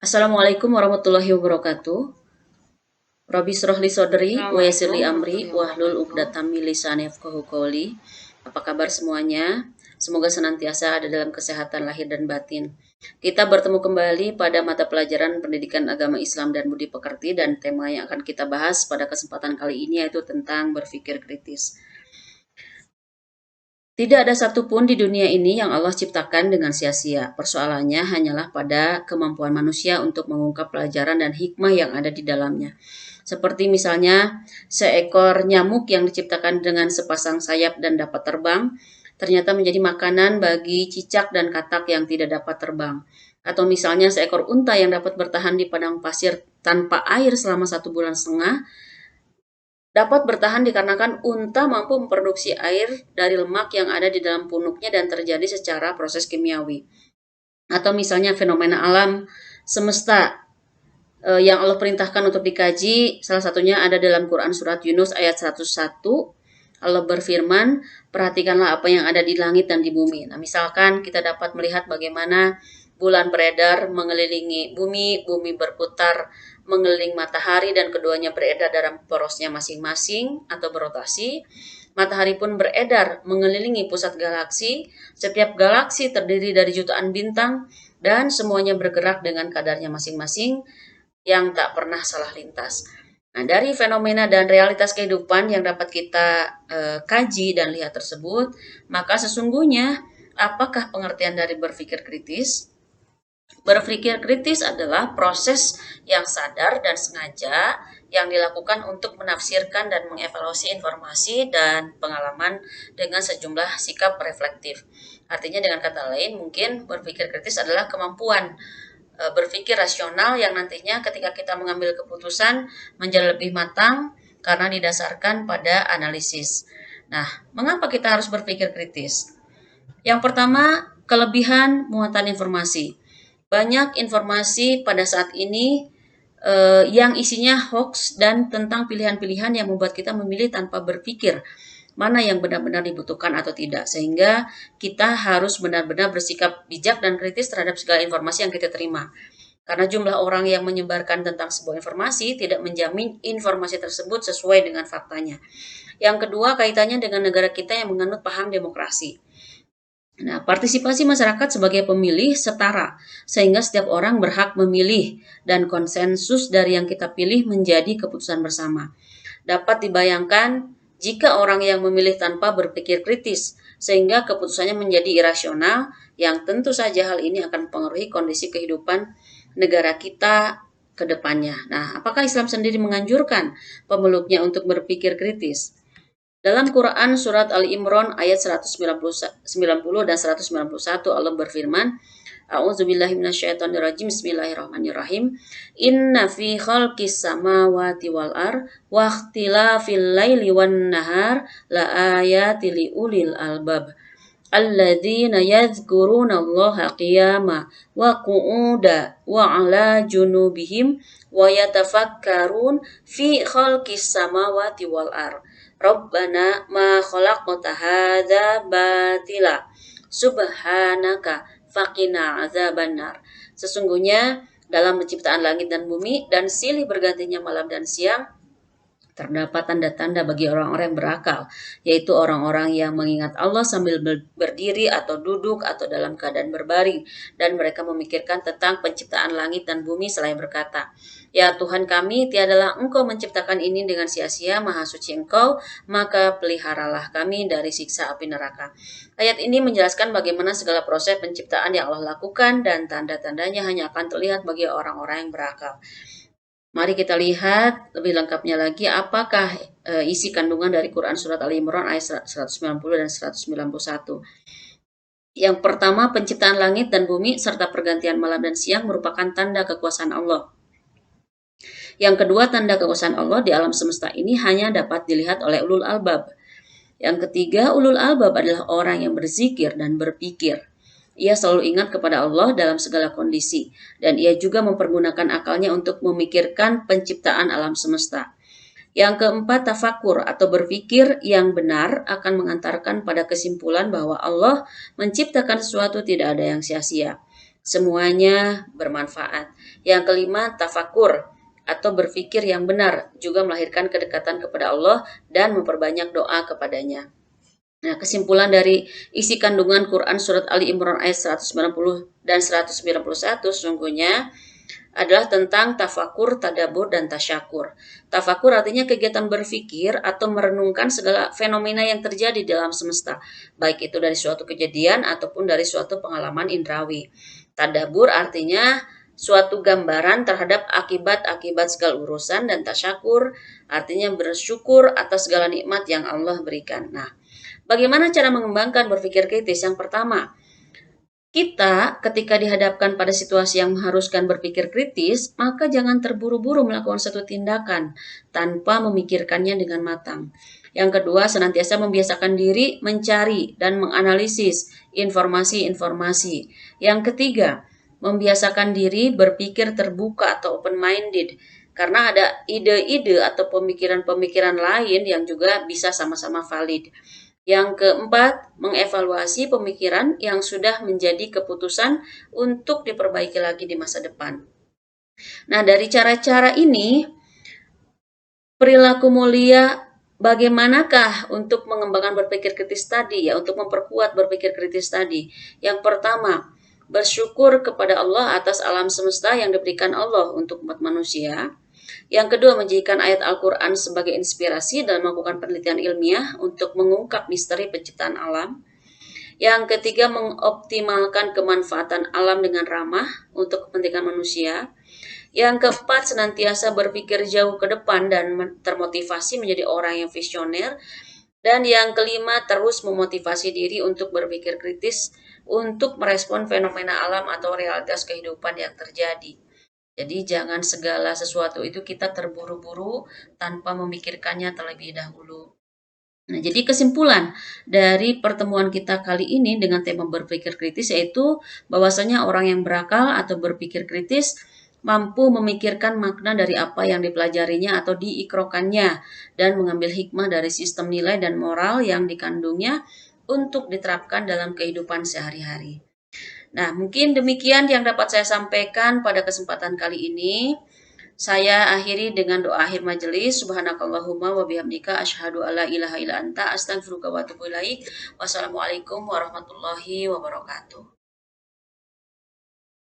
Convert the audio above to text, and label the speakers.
Speaker 1: Assalamualaikum warahmatullahi wabarakatuh. Rabbi shrah li sodri wa yassir li
Speaker 2: Assalamualaikum
Speaker 1: amri
Speaker 2: warahmatullahi
Speaker 1: wahlul
Speaker 2: wabarakatuh.
Speaker 1: uqdatam min lisani yafqahu qawli. Apa kabar semuanya? Semoga senantiasa ada dalam kesehatan lahir dan batin. Kita bertemu kembali pada mata pelajaran Pendidikan Agama Islam dan Budi Pekerti, dan tema yang akan kita bahas pada kesempatan kali ini yaitu tentang berpikir kritis. Tidak ada satupun di dunia ini yang Allah ciptakan dengan sia-sia. Persoalannya hanyalah pada kemampuan manusia untuk mengungkap pelajaran dan hikmah yang ada di dalamnya. Seperti misalnya seekor nyamuk yang diciptakan dengan sepasang sayap dan dapat terbang, ternyata menjadi makanan bagi cicak dan katak yang tidak dapat terbang. Atau misalnya seekor unta yang dapat bertahan di padang pasir tanpa air selama 1,5 bulan, dapat bertahan dikarenakan unta mampu memproduksi air dari lemak yang ada di dalam punuknya dan terjadi secara proses kimiawi. Atau misalnya fenomena alam semesta yang Allah perintahkan untuk dikaji, salah satunya ada dalam Quran surat Yunus ayat 101. Allah berfirman, perhatikanlah apa yang ada di langit dan di bumi. Nah, misalkan kita dapat melihat bagaimana bulan beredar mengelilingi bumi, bumi berputar mengelilingi matahari, dan keduanya beredar dalam porosnya masing-masing atau berotasi. Matahari pun beredar mengelilingi pusat galaksi. Setiap galaksi terdiri dari jutaan bintang dan semuanya bergerak dengan kadarnya masing-masing yang tak pernah salah lintas. Nah, dari fenomena dan realitas kehidupan yang dapat kita kaji dan lihat tersebut, maka sesungguhnya apakah pengertian dari berpikir kritis? Berpikir kritis adalah proses yang sadar dan sengaja yang dilakukan untuk menafsirkan dan mengevaluasi informasi dan pengalaman dengan sejumlah sikap reflektif. Artinya dengan kata lain, mungkin berpikir kritis adalah kemampuan berpikir rasional yang nantinya ketika kita mengambil keputusan menjadi lebih matang karena didasarkan pada analisis. Nah, mengapa kita harus berpikir kritis? Yang pertama, kelebihan muatan informasi. Banyak informasi pada saat ini yang isinya hoax dan tentang pilihan-pilihan yang membuat kita memilih tanpa berpikir mana yang benar-benar dibutuhkan atau tidak, sehingga kita harus benar-benar bersikap bijak dan kritis terhadap segala informasi yang kita terima. Karena jumlah orang yang menyebarkan tentang sebuah informasi tidak menjamin informasi tersebut sesuai dengan faktanya. Yang kedua, kaitannya dengan negara kita yang menganut paham demokrasi. Nah, partisipasi masyarakat sebagai pemilih setara, sehingga setiap orang berhak memilih dan konsensus dari yang kita pilih menjadi keputusan bersama. Dapat dibayangkan jika orang yang memilih tanpa berpikir kritis, sehingga keputusannya menjadi irasional, yang tentu saja hal ini akan mempengaruhi kondisi kehidupan negara kita ke depannya. Nah, apakah Islam sendiri menganjurkan pemeluknya untuk berpikir kritis? Dalam Quran surat Ali Imran ayat 190 dan 191, Allah berfirman, A'udzubillahi minasyaitonirrajim. Bismillahirrahmanirrahim. Inna fi khalqis samawati wal ar wa ikhtilafil laili wan nahar la ayati li ulil albab. Alladzina yadhkuruna Allaha qiyama wa qu'uda wa ala junubihim wa yatafakkarun fi khalqis samawati wal ar. Rabbana ma khalaqta hadza batila subhanaka faqina azabannar. Sesungguhnya dalam penciptaan langit dan bumi dan silih bergantinya malam dan siang terdapat tanda-tanda bagi orang-orang yang berakal, yaitu orang-orang yang mengingat Allah sambil berdiri atau duduk atau dalam keadaan berbaring, dan mereka memikirkan tentang penciptaan langit dan bumi selain berkata, Ya Tuhan kami, tiadalah Engkau menciptakan ini dengan sia-sia, Maha Suci Engkau, maka peliharalah kami dari siksa api neraka. Ayat ini menjelaskan bagaimana segala proses penciptaan yang Allah lakukan dan tanda-tandanya hanya akan terlihat bagi orang-orang yang berakal. Mari kita lihat lebih lengkapnya lagi apakah isi kandungan dari Quran surat Ali Imran ayat 190 dan 191. Yang pertama, penciptaan langit dan bumi serta pergantian malam dan siang merupakan tanda kekuasaan Allah. Yang kedua, tanda kekuasaan Allah di alam semesta ini hanya dapat dilihat oleh ulul albab. Yang ketiga, ulul albab adalah orang yang berzikir dan berpikir. Ia selalu ingat kepada Allah dalam segala kondisi, dan ia juga mempergunakan akalnya untuk memikirkan penciptaan alam semesta. Yang keempat, tafakur atau berpikir yang benar akan mengantarkan pada kesimpulan bahwa Allah menciptakan sesuatu tidak ada yang sia-sia. Semuanya bermanfaat. Yang kelima, tafakur atau berpikir yang benar juga melahirkan kedekatan kepada Allah dan memperbanyak doa kepadanya. Nah, kesimpulan dari isi kandungan Quran surat Ali Imran ayat 190 dan 191 sesungguhnya adalah tentang tafakur, tadabur, dan tasyakur. Tafakur artinya kegiatan berpikir atau merenungkan segala fenomena yang terjadi dalam semesta, baik itu dari suatu kejadian ataupun dari suatu pengalaman indrawi. Tadabur artinya suatu gambaran terhadap akibat-akibat segala urusan, dan tasyakur artinya bersyukur atas segala nikmat yang Allah berikan. Nah, bagaimana cara mengembangkan berpikir kritis? Yang pertama, kita ketika dihadapkan pada situasi yang mengharuskan berpikir kritis, maka jangan terburu-buru melakukan satu tindakan tanpa memikirkannya dengan matang. Yang kedua, senantiasa membiasakan diri mencari dan menganalisis informasi-informasi. Yang ketiga, membiasakan diri berpikir terbuka atau open-minded, karena ada ide-ide atau pemikiran-pemikiran lain yang juga bisa sama-sama valid. Yang keempat, mengevaluasi pemikiran yang sudah menjadi keputusan untuk diperbaiki lagi di masa depan. Nah, dari cara-cara ini, perilaku mulia bagaimanakah untuk mengembangkan berpikir kritis tadi ya, untuk memperkuat berpikir kritis tadi? Yang pertama, bersyukur kepada Allah atas alam semesta yang diberikan Allah untuk umat manusia. Yang kedua, menjadikan ayat Al-Quran sebagai inspirasi dan melakukan penelitian ilmiah untuk mengungkap misteri penciptaan alam. Yang ketiga, mengoptimalkan kemanfaatan alam dengan ramah untuk kepentingan manusia. Yang keempat, senantiasa berpikir jauh ke depan dan termotivasi menjadi orang yang visioner. Dan yang kelima, terus memotivasi diri untuk berpikir kritis untuk merespon fenomena alam atau realitas kehidupan yang terjadi. Jadi jangan segala sesuatu itu kita terburu-buru tanpa memikirkannya terlebih dahulu. Nah, jadi kesimpulan dari pertemuan kita kali ini dengan tema berpikir kritis yaitu bahwasanya orang yang berakal atau berpikir kritis mampu memikirkan makna dari apa yang dipelajarinya atau diikrokannya dan mengambil hikmah dari sistem nilai dan moral yang dikandungnya untuk diterapkan dalam kehidupan sehari-hari. Nah, mungkin demikian yang dapat saya sampaikan pada kesempatan kali ini. Saya akhiri dengan doa akhir majelis. Subhanakallahumma wa bihamdika asyhadu alla ilaha illa anta astaghfiruka wa atubu ilaik. Wassalamualaikum warahmatullahi wabarakatuh.